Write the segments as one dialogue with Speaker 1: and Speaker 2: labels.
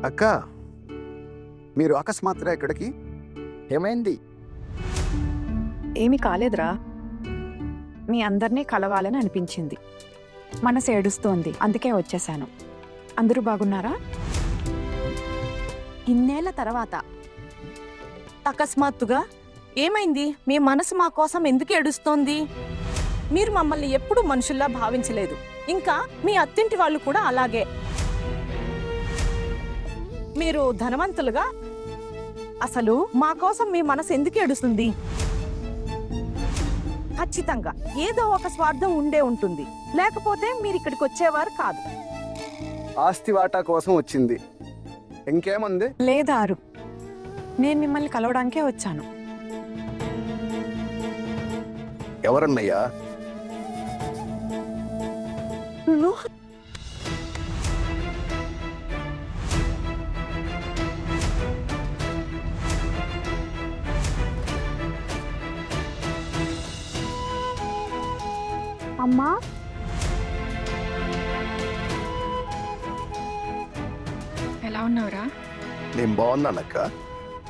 Speaker 1: అక్క, మీరు అకస్మాత్తుగా ఇక్కడికి ఏమైంది?
Speaker 2: ఏమీ కాలేదురా. మీ అందరినీ కలవాలని అనిపించింది. మనసు ఏడుస్తోంది, అందుకే వచ్చేసాను. అందరూ బాగున్నారా?
Speaker 3: ఇన్నేళ్ల తర్వాత అకస్మాత్తుగా ఏమైంది? మీ మనసు మా కోసం ఎందుకు ఏడుస్తోంది? మీరు మమ్మల్ని ఎప్పుడూ మనుషుల్లా భావించలేదు. ఇంకా మీ అత్తింటి వాళ్ళు కూడా అలాగే. మీరు ధనవంతులుగా, అసలు మా కోసం మీ మనసు ఎందుకు ఏడుస్తుంది? ఖచ్చితంగా ఏదో ఒక స్వార్థం ఉండే ఉంటుంది, లేకపోతే మీరు ఇక్కడికి వచ్చేవారు కాదు.
Speaker 1: ఆస్తి వాటా కోసం వచ్చింది, ఇంకేముంది?
Speaker 2: లేదారు, నేను మిమ్మల్ని కలవడానికే వచ్చాను.
Speaker 1: ఎవరన్నయ్యా?
Speaker 2: అమ్మా, ఎలా ఉన్నావురా?
Speaker 4: నేను బాగున్నానక్క.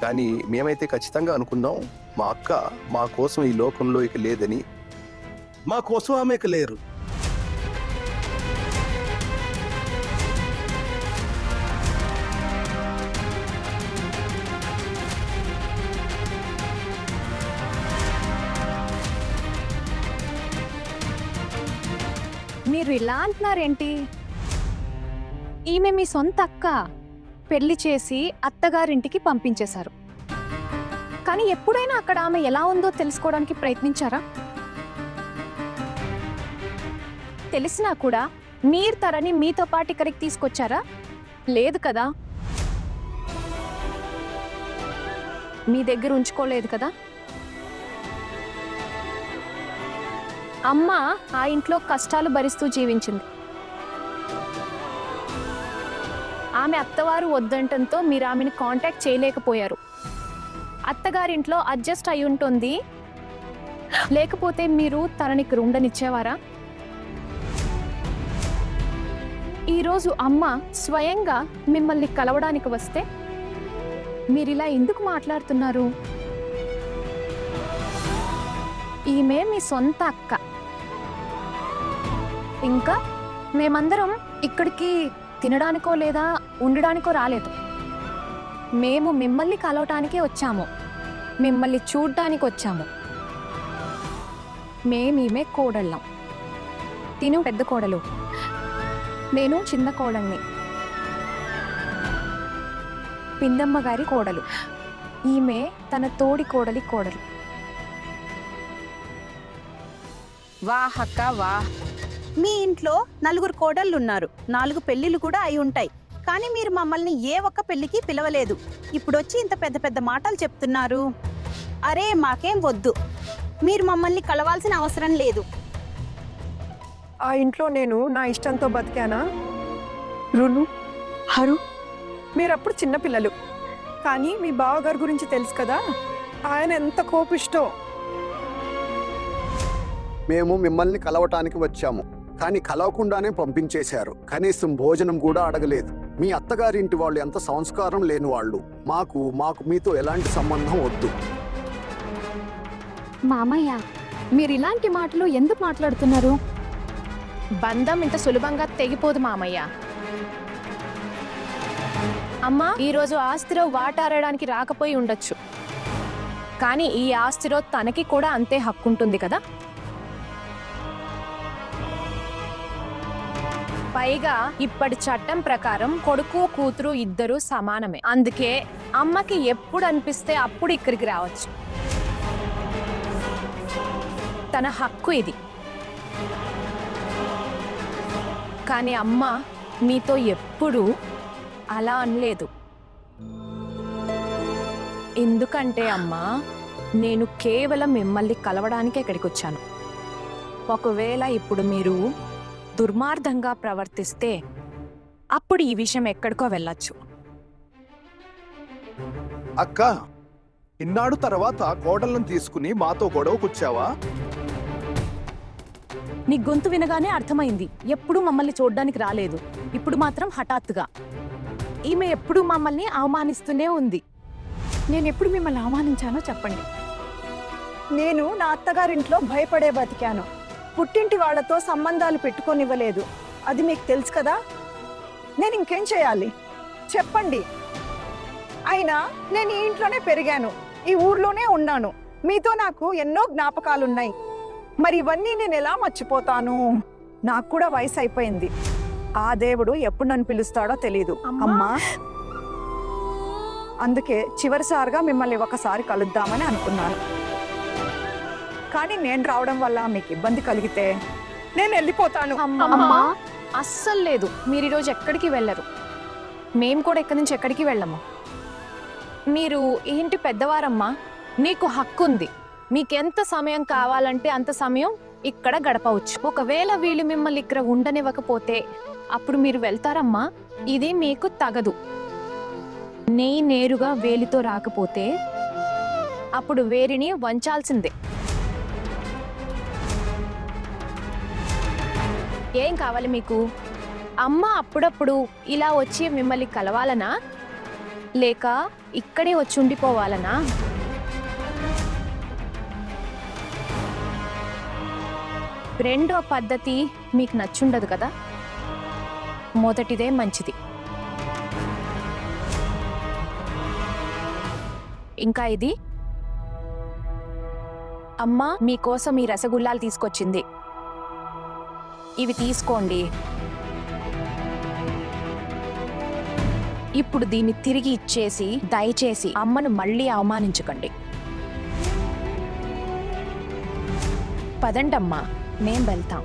Speaker 4: కానీ మేమైతే ఖచ్చితంగా అనుకున్నాం మా అక్క మా కోసం ఈ లోకంలో ఇక లేదని. మా కోసం ఆమె ఇక లేరు.
Speaker 5: మీరు ఇలా అంటున్నారేంటి? ఈమె మీ సొంత అక్క. పెళ్లి చేసి అత్తగారింటికి పంపించేశారు. కానీ ఎప్పుడైనా అక్కడ ఆమె ఎలా ఉందో తెలుసుకోవడానికి ప్రయత్నించారా? తెలిసినా కూడా మీరు తరని మీతో పాటు ఇక్కడికి తీసుకొచ్చారా? లేదు కదా. మీ దగ్గర ఉంచుకోలేదు కదా. అమ్మ ఆ ఇంట్లో కష్టాలు భరిస్తూ జీవించింది. ఆమె అత్తవారు వద్దంటంతో మీరు ఆమెను కాంటాక్ట్ చేయలేకపోయారు. అత్తగారింట్లో అడ్జస్ట్ అయి ఉంటుంది, లేకపోతే మీరు తనని ఇక్కడ ఉండనిచ్చేవారా? ఈరోజు అమ్మ స్వయంగా మిమ్మల్ని కలవడానికి వస్తే మీరిలా ఎందుకు మాట్లాడుతున్నారు? ఈమె మీ సొంత అక్క. ఇంకా మేమందరం ఇక్కడికి తినడానికో లేదా ఉండడానికో రాలేదు. మేము మిమ్మల్ని కలవటానికే వచ్చాము, మిమ్మల్ని చూడ్డానికి వచ్చాము. మేమీమె కోడళ్ళం. తిను పెద్ద కోడలు, నేను చిన్న కోడల్ని. పిందమ్మ గారి కోడలు, ఈమె తన తోడి కోడలి కోడలు.
Speaker 3: వాహ్ అక్క వాహ్! మీ ఇంట్లో 4 కోడళ్ళున్నారు, 4 పెళ్లిళ్ళు కూడా అయి ఉంటాయి. కానీ మీరు మమ్మల్ని ఏ ఒక్క పెళ్లికి పిలవలేదు. ఇప్పుడొచ్చి ఇంత పెద్ద పెద్ద మాటలు చెప్తున్నారు. అరే మాకేం వద్దు, మీరు మమ్మల్ని కలవాల్సిన అవసరం లేదు.
Speaker 2: ఆ ఇంట్లో నేను నా ఇష్టంతో బతికానా? రును, హరు, మీరప్పుడు చిన్నపిల్లలు. కానీ మీ బావగారి గురించి తెలుసు కదా, ఆయన ఎంత కోపిష్టో.
Speaker 1: మేము మిమ్మల్ని కలవటానికి వచ్చాము, కానీ కలవకుండానే పంపించేశారు. కనీసం భోజనం కూడా అడగలేదు. మీ అత్తగారింటి వాళ్ళు ఎంత సంస్కారం లేని వాళ్ళు. మాకు మీతో ఎలాంటి సంబంధం వద్దు.
Speaker 5: మామయ్య, మీరు ఇలాంటి మాటలు ఎందుకు మాట్లాడుతున్నారు?
Speaker 3: బంధం ఇంత సులభంగా తెగిపోదు మామయ్య. అమ్మ ఈరోజు ఆస్తిలో వాటాడడానికి రాకపోయి ఉండొచ్చు, కానీ ఈ ఆస్తిలో తనకి కూడా అంతే హక్కు ఉంటుంది కదా. పైగా ఇప్పటి చట్టం ప్రకారం కొడుకు కూతురు ఇద్దరు సమానమే. అందుకే అమ్మకి ఎప్పుడు అనిపిస్తే అప్పుడు ఇక్కడికి రావచ్చు. తన హక్కు ఇది. కానీ అమ్మ మీతో ఎప్పుడూ అలా అనలేదు. ఎందుకంటే అమ్మా, నేను కేవలం మిమ్మల్ని కలవడానికే ఇక్కడికి వచ్చాను. ఒకవేళ ఇప్పుడు మీరు దుర్మార్గంగా ప్రవర్తిస్తే అప్పుడు ఈ విషయం ఎక్కడికో వెళ్ళొచ్చు.
Speaker 4: అక్క, ఇన్నాడు తర్వాత కోడళ్ళను తీసుకుని మాతో గొడవకొచ్చావా?
Speaker 3: నీ గొంతు వినగానే అర్థమైంది. ఎప్పుడూ మమ్మల్ని చూడ్డానికి రాలేదు, ఇప్పుడు మాత్రం హఠాత్తుగా.
Speaker 5: ఈమె ఎప్పుడు మమ్మల్ని అవమానిస్తూనే ఉంది.
Speaker 2: నేను ఎప్పుడు మిమ్మల్ని అవమానించానో చెప్పండి. నేను నా అత్తగారింట్లో భయపడే బతికాను. పుట్టింటి వాళ్ళతో సంబంధాలు పెట్టుకోనివ్వలేదు. అది మీకు తెలుసు కదా. నేను ఇంకేం చేయాలి చెప్పండి. అయినా నేను ఈ ఇంట్లోనే పెరిగాను, ఈ ఊర్లోనే ఉన్నాను. మీతో నాకు ఎన్నో జ్ఞాపకాలున్నాయి. మరి ఇవన్నీ నేను ఎలా మర్చిపోతాను? నాకు కూడా వయసు అయిపోయింది. ఆ దేవుడు ఎప్పుడు నన్ను పిలుస్తాడో తెలీదు. అమ్మా, అందుకే చివరిసారిగా మిమ్మల్ని ఒకసారి కలుద్దామని అనుకున్నాను. కానీ నేను రావడం వల్ల మీకు ఇబ్బంది కలిగితే నేను వెళ్ళిపోతాను.
Speaker 5: అమ్మా, అస్సలు లేదు. మీరు ఈరోజు ఎక్కడికి వెళ్ళరు. మేము కూడా ఇక్కడి నుంచి ఎక్కడికి వెళ్ళము. మీరు ఈ ఇంటి పెద్దవారమ్మా, మీకు హక్కు ఉంది. మీకెంత సమయం కావాలంటే అంత సమయం ఇక్కడ గడపవచ్చు. ఒకవేళ వీళ్ళు మిమ్మల్ని ఇక్కడ ఉండనివ్వకపోతే అప్పుడు మీరు వెళ్తారమ్మా. ఇది మీకు తగదు. నేరుగా వేలితో రాకపోతే అప్పుడు వేరిని వంచాల్సిందే. ఏం కావాలి మీకు? అమ్మ అప్పుడప్పుడు ఇలా వచ్చి మిమ్మల్ని కలవాలనా, లేక ఇక్కడే వచ్చి ఉండిపోవాలనా? రెండో పద్ధతి మీకు నచ్చుండదు కదా. మొదటిదే మంచిది. ఇంకా ఇది, అమ్మ మీకోసం ఈ రసగుల్లాలు తీసుకొచ్చింది. ఇవి తీసుకోండి. ఇప్పుడు దీన్ని తిరిగి ఇచ్చేసి దయచేసి అమ్మను మళ్ళీ అవమానించకండి. పదండమ్మా, మేం వెళ్తాం.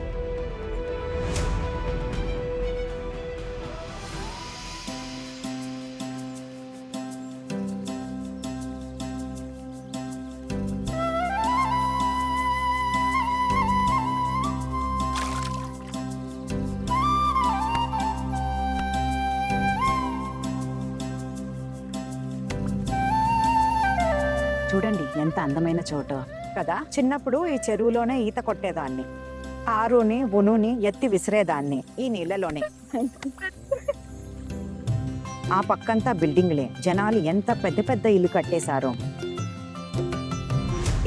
Speaker 3: చూడండి ఎంత అందమైన చోటు
Speaker 2: కదా. చిన్నప్పుడు ఈ చెరువులోనే ఈత కొట్టేదాన్ని. ఆరుని ఉనుని ఎత్తి విసిరేదాన్ని ఈ నీళ్ళలోనే.
Speaker 3: ఆ పక్కంతా బిల్డింగ్లే. జనాలు ఎంత పెద్ద పెద్ద ఇల్లు కట్టేశారో.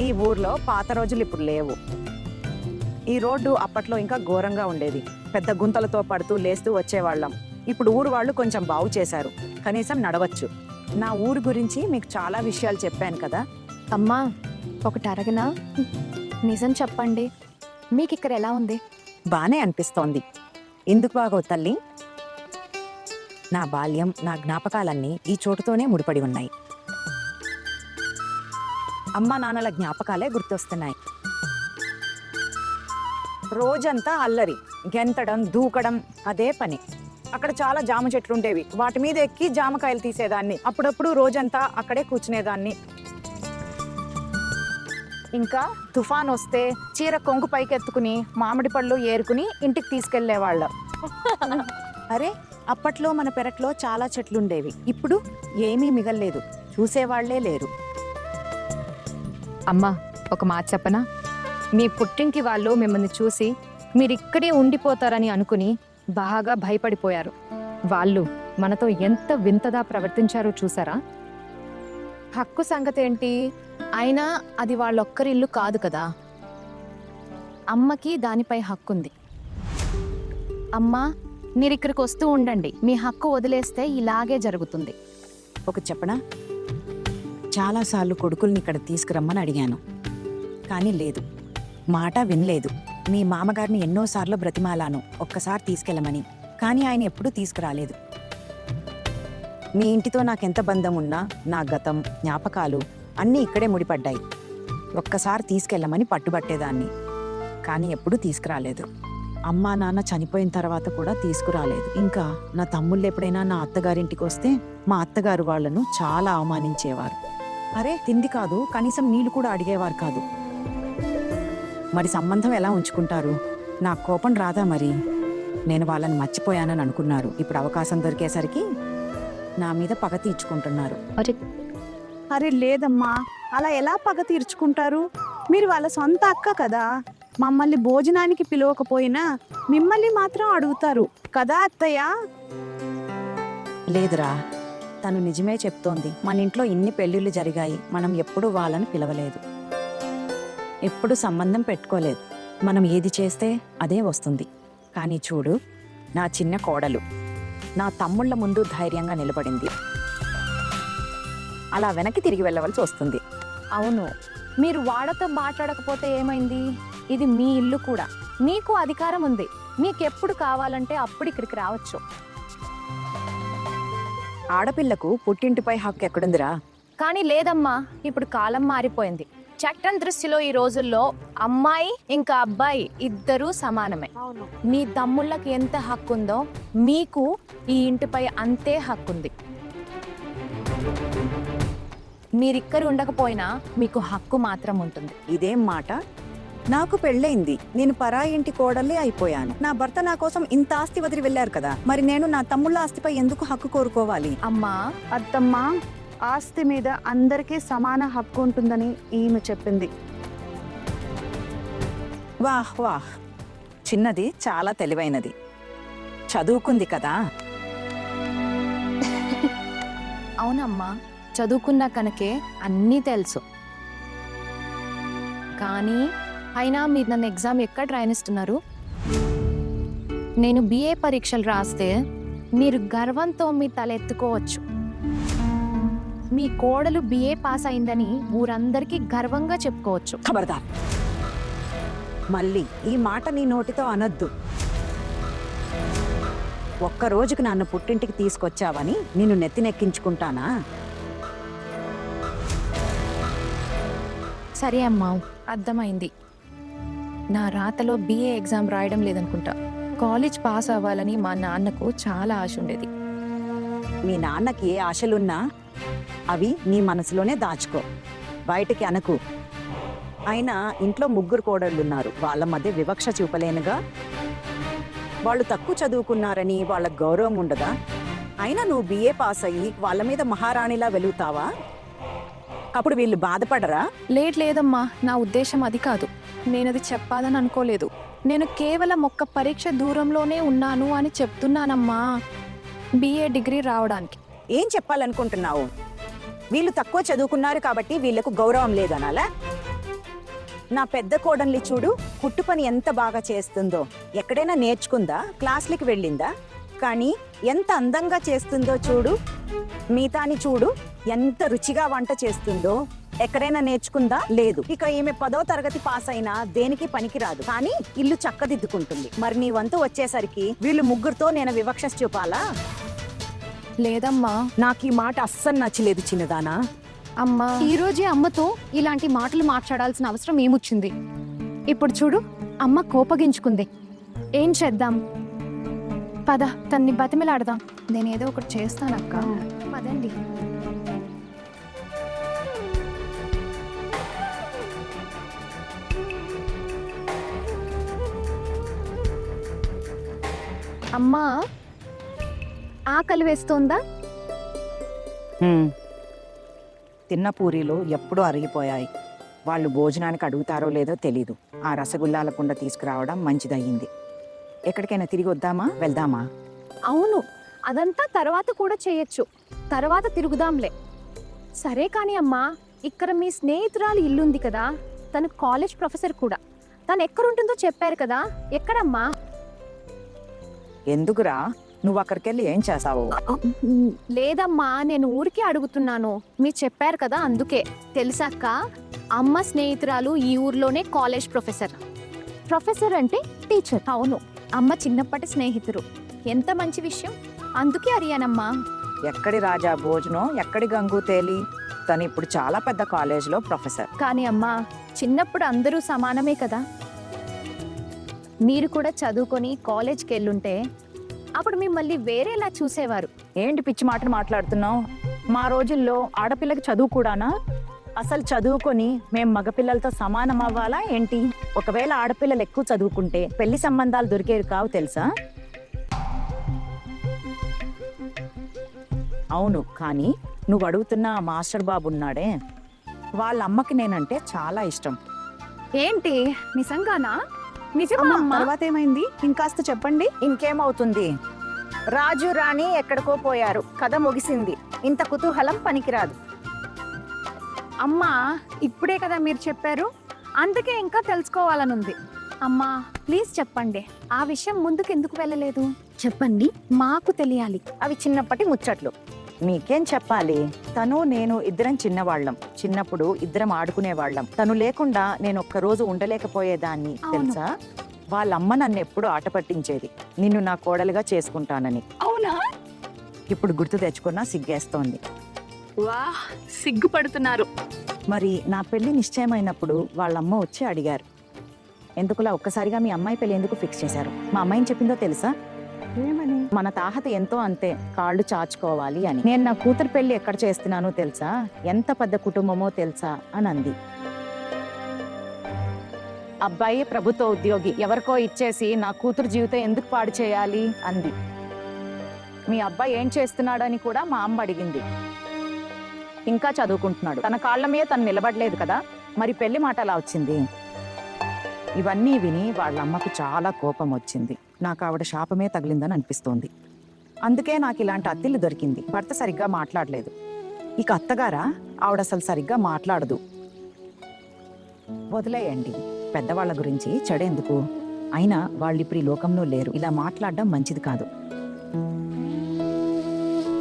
Speaker 2: ఈ ఊర్లో పాత రోజులు ఇప్పుడు లేవు. ఈ రోడ్డు అప్పట్లో ఇంకా ఘోరంగా ఉండేది. పెద్ద గుంతలతో పడుతూ లేస్తూ వచ్చేవాళ్ళం. ఇప్పుడు ఊరు వాళ్ళు కొంచెం బాగు చేశారు, కనీసం నడవచ్చు. నా ఊరు గురించి మీకు చాలా విషయాలు చెప్పాను కదా.
Speaker 5: అమ్మా, ఒకటి అడగనా? నిజం చెప్పండి, మీకు ఇక్కడ ఎలా ఉంది?
Speaker 3: బానే అనిపిస్తోంది. ఎందుకు బాగో తల్లి? నా బాల్యం, నా జ్ఞాపకాలన్నీ ఈ చోటుతోనే ముడిపడి ఉన్నాయి. అమ్మా నాన్నల జ్ఞాపకాలే గుర్తొస్తున్నాయి.
Speaker 2: రోజంతా అల్లరి, గెంతడం, దూకడం, అదే పని. అక్కడ చాలా జామ చెట్లు ఉండేవి. వాటి మీద ఎక్కి జామకాయలు తీసేదాన్ని. అప్పుడప్పుడు రోజంతా అక్కడే కూర్చునేదాన్ని. ఇంకా తుఫాన్ వస్తే చీర కొంగు పైకెత్తుకుని మామిడి పళ్ళు ఏరుకుని ఇంటికి తీసుకెళ్లేవాళ్ళం.
Speaker 3: అరే, అప్పట్లో మన పెరట్లో చాలా చెట్లుండేవి. ఇప్పుడు ఏమీ మిగల్లేదు. చూసేవాళ్లే లేరు.
Speaker 5: అమ్మా, ఒక మాట చెప్పనా? మీ పుట్టింటి వాళ్ళు మిమ్మల్ని చూసి మీరిక్కడే ఉండిపోతారని అనుకుని బాగా భయపడిపోయారు. వాళ్ళు మనతో ఎంత వింతగా ప్రవర్తించారో చూసారా? హక్కు సంగతి ఏంటి? అయినా అది వాళ్ళొక్కరి ఇల్లు కాదు కదా. అమ్మకి దానిపై హక్కుంది. అమ్మా, మీరు ఇక్కడికి వస్తూ ఉండండి. మీ హక్కు వదిలేస్తే ఇలాగే జరుగుతుంది.
Speaker 3: ఒకటి చెప్పనా? చాలాసార్లు కొడుకుల్ని ఇక్కడ తీసుకురమ్మని అడిగాను, కానీ లేదు, మాట వినలేదు. మీ మామగారిని ఎన్నోసార్లు బ్రతిమాలాను ఒక్కసారి తీసుకెళ్ళమని, కానీ ఆయన ఎప్పుడూ తీసుకురాలేదు. మీ ఇంటితో నాకెంత బంధం ఉన్నా నా గతం, జ్ఞాపకాలు అన్నీ ఇక్కడే ముడిపడ్డాయి. ఒక్కసారి తీసుకెళ్ళమని పట్టుబట్టేదాన్ని, కానీ ఎప్పుడూ తీసుకురాలేదు. అమ్మా నాన్న చనిపోయిన తర్వాత కూడా తీసుకురాలేదు. ఇంకా నా తమ్ముళ్ళు ఎప్పుడైనా నా అత్తగారింటికి వస్తే మా అత్తగారు వాళ్లను చాలా అవమానించేవారు. అరే, తిండి కాదు, కనీసం నీళ్లు కూడా అడిగేవారు కాదు. మరి సంబంధం ఎలా ఉంచుకుంటారు? నా కోపం రాదా మరి? నేను వాళ్ళని మర్చిపోయానని అనుకున్నారు. ఇప్పుడు అవకాశం దొరికేసరికి నా మీద పగ తీర్చుకుంటున్నారు.
Speaker 2: అరే లేదమ్మా, అలా ఎలా పగ తీర్చుకుంటారు? మీరు వాళ్ళ సొంత అక్క కదా. మమ్మల్ని భోజనానికి పిలవకపోయినా మిమ్మల్ని మాత్రం అడుగుతారు కదా అత్తయ్య.
Speaker 6: లేదురా, తను నిజమే చెప్తోంది. మన ఇంట్లో ఇన్ని పెళ్ళిళ్ళు జరిగాయి, మనం ఎప్పుడూ వాళ్ళని పిలవలేదు, ఎప్పుడు సంబంధం పెట్టుకోలేదు. మనం ఏది చేస్తే అదే వస్తుంది. కానీ చూడు, నా చిన్న కోడలు నా తమ్ముళ్ళ ముందు ధైర్యంగా నిలబడింది. అలా వెనక్కి తిరిగి వెళ్ళవలసి వస్తుంది.
Speaker 5: అవును, మీరు వాళ్ళతో మాట్లాడకపోతే ఏమైంది? ఇది మీ ఇల్లు కూడా, మీకు అధికారం ఉంది. మీకెప్పుడు కావాలంటే అప్పుడు ఇక్కడికి రావచ్చు.
Speaker 6: ఆడపిల్లకు పుట్టింటిపై హక్కు ఎక్కడుందిరా?
Speaker 5: కానీ లేదమ్మా, ఇప్పుడు కాలం మారిపోయింది. చట్టం దృష్టిలో ఈ రోజుల్లో అమ్మాయి ఇంకా అబ్బాయి ఇద్దరూ సమానమే. మీ తమ్ముళ్ళకి ఎంత హక్కు ఉందో మీకు ఈ ఇంటిపై అంతే హక్కుంది. మీరిక్కరు ఉండకపోయినా మీకు హక్కు మాత్రం ఉంటుంది.
Speaker 6: ఇదేం మాట? నాకు పెళ్ళయింది, నేను పరాయి ఇంటి కోడల్లే అయిపోయాను. నా భర్త నా కోసం ఇంత ఆస్తి వదిలి వెళ్ళారు కదా, మరి నేను నా తమ్ముళ్ళ ఆస్తిపై ఎందుకు హక్కు కోరుకోవాలి?
Speaker 5: అమ్మా,
Speaker 3: అత్తమ్మ, ఆస్తి మీద అందరికీ సమాన హక్కు ఉంటుందని ఈమె చెప్పింది.
Speaker 6: వాహ్ వాహ్, చిన్నది చాలా తెలివైనది, చదువుకుంది కదా.
Speaker 5: అవునమ్మా, చదువుకున్నా కనుకే అన్నీ తెలుసు. కానీ అయినా మీరు నన్ను ఎగ్జామ్ ఎక్కడ రాయనిస్తున్నారు? నేను బిఏ పరీక్షలు రాస్తే మీరు గర్వంతో మీ తల ఎత్తుకోవచ్చు. మీ కోడలు బిఏ పాస్ అయిందని ఊరందరికీ గర్వంగా చెప్పుకోవచ్చు.
Speaker 6: ఖబర్దార్, మళ్ళీ ఈ మాట నీ నోటితో అనొద్దు. ఒక్క రోజుకి నన్ను పుట్టింటికి తీసుకొచ్చావని నిన్ను నెత్తినెక్కించుకుంటానా?
Speaker 5: సరే అమ్మా, అర్థమైంది. నా రాతలో బిఏ ఎగ్జామ్ రాయడం లేదనుకుంటా. కాలేజ్ పాస్ అవ్వాలని మా నాన్నకు చాలా ఆశ ఉండేది.
Speaker 6: మీ నాన్నకి ఏ ఆశలున్నా అవి నీ మనసులోనే దాచుకో, బయటికి అనకు. అయినా ఇంట్లో 3 కోడళ్ళున్నారు, వాళ్ళ మధ్య వివక్ష చూపలేనుగా. వాళ్ళు తక్కువ చదువుకున్నారని వాళ్ళ గౌరవం ఉండదా? అయినా నువ్వు బిఏ పాస్ అయ్యి వాళ్ళ మీద మహారాణిలా వెలుగుతావా? అప్పుడు వీళ్ళు బాధపడరా?
Speaker 5: లేదమ్మా, నా ఉద్దేశం అది కాదు. నేనది చెప్పాలని అనుకోలేదు. నేను కేవలం ఒక్క పరీక్ష దూరంలోనే ఉన్నాను అని చెప్తున్నానమ్మా, బిఏ డిగ్రీ రావడానికి.
Speaker 6: ఏం చెప్పాలనుకుంటున్నావు? వీళ్ళు తక్కువ చదువుకున్నారు కాబట్టి వీళ్ళకు గౌరవం లేదనాలా? నా పెద్ద కోడల్ని చూడు, కుట్టు పని ఎంత బాగా చేస్తుందో. ఎక్కడైనా నేర్చుకుందా? క్లాసులకి వెళ్ళిందా? కానీ ఎంత అందంగా చేస్తుందో చూడు. మిగతాని చూడు, ఎంత రుచిగా వంట చేస్తుందో. ఎక్కడైనా నేర్చుకుందా? లేదు. ఇక ఈమె 10వ తరగతి పాస్ అయినా దేనికి పనికిరాదు, కానీ ఇల్లు చక్కదిద్దుకుంటుంది. మరి నీ వంతు వచ్చేసరికి వీళ్ళు 3తో నేను వివక్ష చూపాలా?
Speaker 5: లేదమ్మా,
Speaker 6: నాకు ఈ మాట అస్సలు నచ్చలేదు చిన్నదానా.
Speaker 5: అమ్మా, ఈ రోజే అమ్మతో ఇలాంటి మాటలు మాట్లాడాల్సిన అవసరం ఏమొచ్చింది? ఇప్పుడు చూడు, అమ్మ కోపగించుకుంది. ఏం చేద్దాం? పద, తన్ని బతిమిలాడదాం. నేనేదో ఒకటి చేస్తానక్క. పదండి. అమ్మా, ఆకలి వేస్తోందా?
Speaker 6: తిన్న పూరీలు ఎప్పుడూ అరిగిపోయాయి. వాళ్ళు భోజనానికి అడుగుతారో లేదో తెలీదు. ఆ రసగుల్లాల కుండ తీసుకురావడం మంచిదయ్యింది. ఎక్కడికైనా తిరిగి వెళ్దామా?
Speaker 5: అవును, అదంతా తర్వాత కూడా చేయొచ్చు. తర్వాత తిరుగుదాంలే. సరే కానీ అమ్మా, ఇక్కడ మీ స్నేహితురాలు ఇల్లుంది కదా, తను కాలేజ్ ప్రొఫెసర్ కూడా. తను ఎక్కడుంటుందో చెప్పారు కదా, ఎక్కడమ్మా?
Speaker 6: ఎందుకురా, నువ్వు అక్కడికి వెళ్ళి ఏం చేస్తావు?
Speaker 5: లేదమ్మా, నేను ఊరికే అడుగుతున్నాను. మీరు చెప్పారు కదా, అందుకే. తెలుసాక, అమ్మ స్నేహితురాలు ఈ ఊర్లోనే కాలేజ్ ప్రొఫెసర్. ప్రొఫెసర్ అంటే టీచర్. అవును, అమ్మ చిన్నప్పటి స్నేహితురు. ఎంత మంచి విషయం, అందుకే అడిగానమ్మా.
Speaker 6: ఎక్కడి రాజా భోజనం, ఎక్కడి గంగు తేలి. తను ఇప్పుడు చాలా పెద్ద కాలేజ్లో ప్రొఫెసర్.
Speaker 5: కానీ అమ్మా, చిన్నప్పుడు అందరూ సమానమే కదా. మీరు కూడా చదువుకొని కాలేజ్కి వెళ్ళుంటే అప్పుడు మిమ్మల్ని వేరేలా చూసేవారు.
Speaker 6: ఏంటి పిచ్చి మాటలు మాట్లాడుతున్నావు? మా రోజుల్లో ఆడపిల్లకి చదువు కూడానా? అసలు చదువుకొని మేం మగపిల్లలతో సమానం అవ్వాలా ఏంటి? ఒకవేళ ఆడపిల్లలు ఎక్కువ చదువుకుంటే పెళ్లి సంబంధాలు దొరికేవి కావు తెలుసా? అవును, కానీ నువ్వు అడుగుతున్న ఆ మాస్టర్ బాబు ఉన్నాడే, వాళ్ళ అమ్మకి నేనంటే చాలా ఇష్టం.
Speaker 5: ఏంటి, నిజంగానా? నిజమా అమ్మా?
Speaker 3: తర్వాత ఏమైంది? ఇంకాస్త చెప్పండి.
Speaker 6: ఇంకేమవుతుంది, రాజు రాణి ఎక్కడికో పోయారు, కథ ముగిసింది. ఇంత కుతూహలం పనికిరాదు.
Speaker 5: అమ్మా ఇప్పుడే కదా మీరు చెప్పారు, అందుకే ఇంకా తెలుసుకోవాలనుంది. అమ్మా ప్లీజ్ చెప్పండి, ఆ విషయం ముందుకు ఎందుకు వెళ్ళలేదు? చెప్పండి, మాకు తెలియాలి.
Speaker 6: అవి చిన్నప్పటి ముచ్చట్లు, మీకేం చెప్పాలి. తను నేను ఇద్దరం చిన్నవాళ్ళం. చిన్నప్పుడు ఇద్దరం ఆడుకునేవాళ్ళం. తను లేకుండా నేను ఒక్కరోజు ఉండలేకపోయేదాన్ని
Speaker 5: అవును.
Speaker 6: తెలుసా? వాళ్ళమ్మ నన్ను ఎప్పుడు ఆట పట్టించేది, నిన్ను నా కోడలుగా చేసుకుంటానని.
Speaker 5: అవునా?
Speaker 6: ఇప్పుడు గుర్తు తెచ్చుకున్నా సిగ్గేస్తోంది.
Speaker 5: వా, సిగ్గుపడుతున్నారు.
Speaker 6: మరి నా పెళ్లి నిశ్చయమైనప్పుడు వాళ్ళమ్మ వచ్చి అడిగారు, ఎందుకులా ఒక్కసారిగా మీ అమ్మాయి పెళ్లి ఎందుకు ఫిక్స్ చేశారు? మా అమ్మాయిని చెప్పిందో తెలుసా? ఏమని? మన తాహత ఎంతో అంతే, కాళ్ళు చాచుకోవాలి అని. నేను నా కూతురు పెళ్లి ఎక్కడ చేస్తున్నానో తెలుసా, ఎంత పెద్ద కుటుంబమో తెలుసా అని అంది. అబ్బాయి ప్రభుత్వ ఉద్యోగి, ఎవరికో ఇచ్చేసి నా కూతురు జీవితం ఎందుకు పాడు చేయాలి అంది. మీ అబ్బాయి ఏం చేస్తున్నాడని కూడా మా అమ్మ అడిగింది. ఇంకా చదువుకుంటున్నాడు, తన కాళ్ళ మీద తను నిలబడలేదు కదా, మరి పెళ్లి మాట అలా వచ్చింది. ఇవన్నీ విని వాళ్ళ అమ్మకు చాలా కోపం వచ్చింది. నాకు ఆవిడ శాపమే తగిలిందని అనిపిస్తోంది. అందుకే నాకు ఇలాంటి అత్తిల్లు దొరికింది. భర్త సరిగ్గా మాట్లాడలేదు. ఇక అత్తగారా, ఆవిడ అసలు సరిగ్గా మాట్లాడదు. వదిలేయండి, పెద్దవాళ్ళ గురించి చెడెందుకు? అయినా వాళ్ళు ఇప్పుడు ఈ లోకంలో లేరు, ఇలా మాట్లాడడం మంచిది కాదు.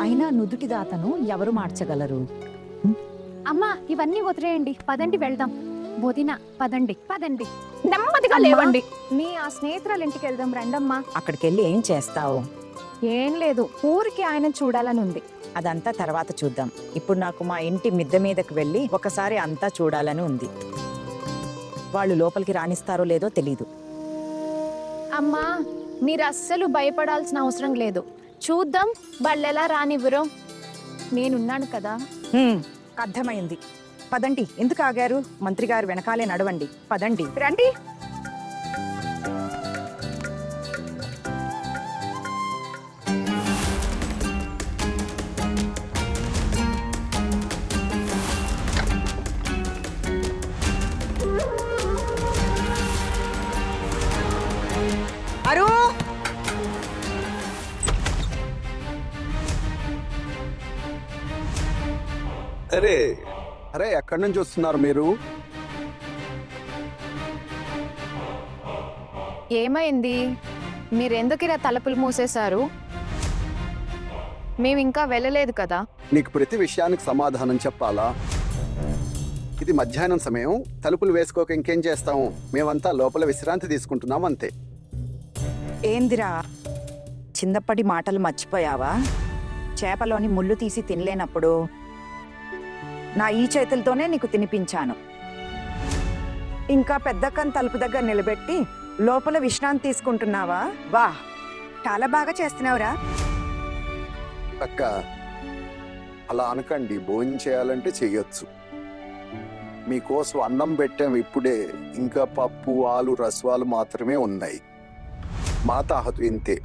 Speaker 6: అయినా నుదుటి దాతను ఎవరు మార్చగలరు?
Speaker 5: అమ్మా ఇవన్నీ వదిలేయండి, పదండి వెళ్దాం. వదిన పదండి పదండి, నెమ్మదిగా లేవండి. మీ ఆ స్నేహితురాలు ఇంటికి వెళ్దాం రండమ్మా.
Speaker 6: అక్కడికి వెళ్ళి ఏం చేస్తావు?
Speaker 5: ఏం లేదు, ఊరికి ఆయన చూడాలని ఉంది.
Speaker 6: అదంతా తర్వాత చూద్దాం. ఇప్పుడు నాకు మా ఇంటి మిద్దె మీదకి వెళ్ళి ఒకసారి అంతా చూడాలని ఉంది. వాళ్ళు లోపలికి రాణిస్తారో లేదో తెలీదు.
Speaker 5: అమ్మా మీరు అస్సలు భయపడాల్సిన అవసరం లేదు, చూద్దాం వాళ్ళెలా రానివ్వరో. నేనున్నాను కదా.
Speaker 6: అర్థమైంది. పదండి, ఎందుకు ఆగారు? మంత్రి గారు వెనకాలే నడవండి. పదండి.
Speaker 5: రండి.
Speaker 6: అరు,
Speaker 1: అరే అరే, ఎక్కడి నుంచి వస్తున్నారు మీరు?
Speaker 5: ఏమైంది? మీరెందుకు ఇలా తలుపులు మూసేశారు? మేము ఇంకా వెళ్ళలేదు కదా.
Speaker 1: నీకు ప్రతి విషయానికి సమాధానం చెప్పాలా? ఇది మధ్యాహ్నం సమయం, తలుపులు వేసుకోక ఇంకేం చేస్తాము? మేమంతా లోపల విశ్రాంతి తీసుకుంటున్నాం అంతే.
Speaker 6: ఏందిరా, చిన్నప్పటి మాటలు మర్చిపోయావా? చేపలోని ముళ్ళు తీసి తినలేనప్పుడు నా ఈ చేతులతోనే నీకు తినిపించాను. ఇంకా పెద్దక్కని తలుపు దగ్గర నిలబెట్టి లోపల విశ్రాంతి తీసుకుంటున్నావా? వా, చాలా బాగా చేస్తున్నావురా.
Speaker 1: అక్క, అలా అనకండి. భోజనం చేయాలంటే చెయ్యొచ్చు. మీకోసం అన్నం పెట్టాం ఇప్పుడే. ఇంకా పప్పు, ఆలు, రసవాలు మాత్రమే ఉన్నాయి. మా తాహతు ఇంతే.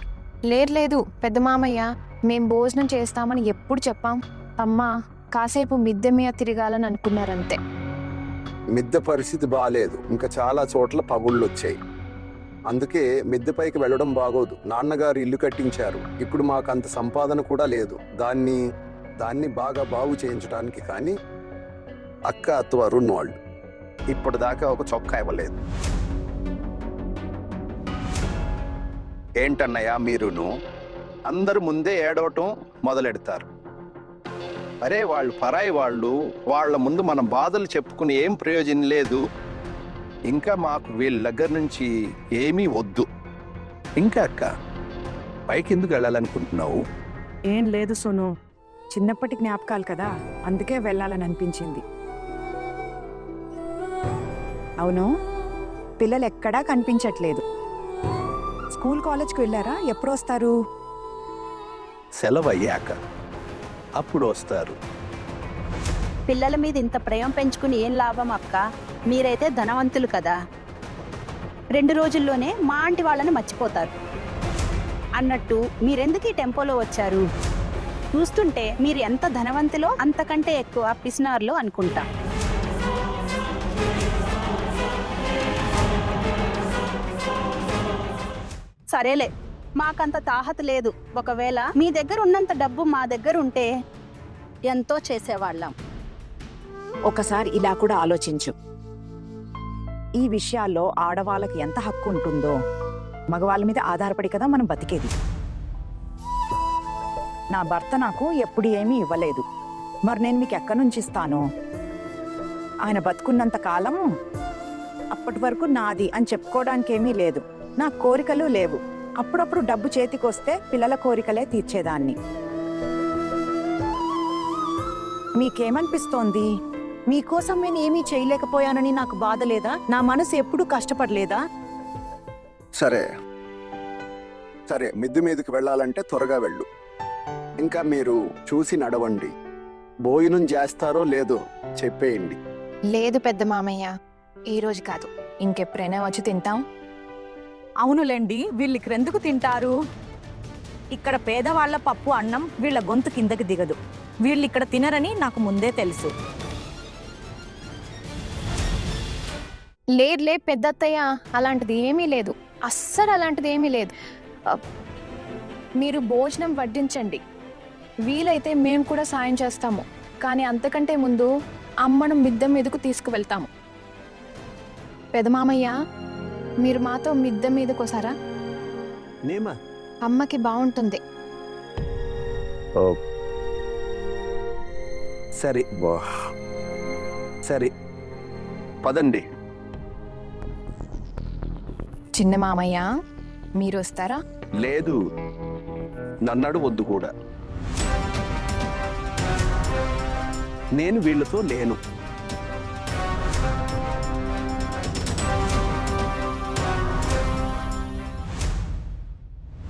Speaker 5: లేదు పెద్ద మామయ్య, మేం భోజనం చేస్తామని ఎప్పుడు చెప్పాం? అమ్మా కాసేపు మిద్దె మీద తిరగాలని అనుకున్నారంతే.
Speaker 1: మిద్దె పరిస్థితి బాగాలేదు, ఇంకా చాలా చోట్ల పగుళ్ళు వచ్చాయి. అందుకే మిద్దెపైకి వెళ్ళడం బాగోదు. నాన్నగారు ఇల్లు కట్టించారు, ఇప్పుడు మాకు అంత సంపాదన కూడా లేదు. దాన్ని బాగా బాగు చేయించడానికి. కానీ అక్క అత్త వరుణ్ వాళ్ళు ఇప్పటిదాకా ఒక చొక్కా ఇవ్వలేదు. ఏంటన్నయ్యా మీరును? అందరు ముందే ఏడవటం మొదలెడతారు. అరే వాళ్ళు పరాయి వాళ్ళు, వాళ్ళ ముందు మనం బాధలు చెప్పుకుని ఏం ప్రయోజనం లేదు. ఇంకా మాకు వీళ్ళ దగ్గర నుంచి ఏమీ వద్దు. ఇంకా అక్క, పైకి ఎందుకు వెళ్ళాలనుకుంటున్నావు?
Speaker 6: ఏం లేదు సోను, చిన్నప్పటి జ్ఞాపకాలు కదా, అందుకే వెళ్ళాలని అనిపించింది. అవును, పిల్లలు ఎక్కడా కనిపించట్లేదు. స్కూల్ కాలేజ్కి వెళ్ళారా? ఎప్పుడు వస్తారు?
Speaker 4: సెలవు అయ్యాక అప్పుడు వస్తారు.
Speaker 3: పిల్లల మీద ఇంత ప్రేమ పెంచుకుని ఏం లాభం అక్క? మీరైతే ధనవంతులు కదా, 2 రోజుల్లోనే మా ఆంటీ వాళ్ళని మర్చిపోతారు. అన్నట్టు మీరెందుకు ఈ టెంపోలో వచ్చారు? చూస్తుంటే మీరు ఎంత ధనవంతులో అంతకంటే ఎక్కువ పిసినారులో అనుకుంటా. సరేలే, మాకంత తాహత లేదు. ఒకవేళ మీ దగ్గర ఉన్నంత డబ్బు మా దగ్గర ఉంటే ఎంతో చేసేవాళ్ళం.
Speaker 6: ఒకసారి ఇలా కూడా ఆలోచించు. ఈ విషయాల్లో ఆడవాళ్ళకి ఎంత హక్కు ఉంటుందో మగవాళ్ళ మీద ఆధారపడి కదా మనం బతికేది. నా భర్త నాకు ఎప్పుడు ఏమీ ఇవ్వలేదు, మరి నేను మీకు ఎక్కడి నుంచి ఇస్తాను? ఆయన బతుకున్నంత కాలం అప్పటి వరకు నాది అని చెప్పుకోవడానికి ఏమీ లేదు. నా కోరికలు లేవు. అప్పుడప్పుడు డబ్బు చేతికొస్తే పిల్లల కోరికలే తీర్చేదాన్ని. మీకేమనిపిస్తోంది? మీకోసం నేను ఏమీ చేయలేకపోయానని నాకు బాధ లేదా? నా మనసు ఎప్పుడూ కష్టపడలేదా?
Speaker 1: సరే సరే, మిద్ది మీదకి వెళ్ళాలంటే త్వరగా వెళ్ళు. ఇంకా మీరు చూసి నడవండి. భోజనం చేస్తారో లేదో చెప్పేయండి.
Speaker 5: లేదు పెద్ద మామయ్య, ఈ రోజు కాదు, ఇంకెప్పుడైనా వచ్చి తింటాం.
Speaker 6: అవునులేండి, వీళ్ళు ఇక్కడెందుకు తింటారు? ఇక్కడ పేదవాళ్ల పప్పు అన్నం వీళ్ళ గొంతు కిందకి దిగదు. వీళ్ళు ఇక్కడ తినరని నాకు ముందే తెలుసు.
Speaker 5: లేదులే పెద్దత్తయ్య, అలాంటిది ఏమీ లేదు, అస్సలు అలాంటిది ఏమీ లేదు. మీరు భోజనం వడ్డించండి, వీలైతే మేము కూడా సాయం చేస్తాము. కానీ అంతకంటే ముందు అమ్మను మిద్దె మీదకు తీసుకువెళ్తాము. పెదమామయ్య, మీరు మాతో మిద్దె మీదకోసారా?
Speaker 1: నేమా?
Speaker 5: అమ్మకి బాగుంటుంది.
Speaker 1: సరే సరే, పదండి.
Speaker 5: చిన్న మామయ్య, మీరు వస్తారా?
Speaker 1: లేదు, నన్నడు వద్దు కూడా. నేను వీళ్ళతో లేను.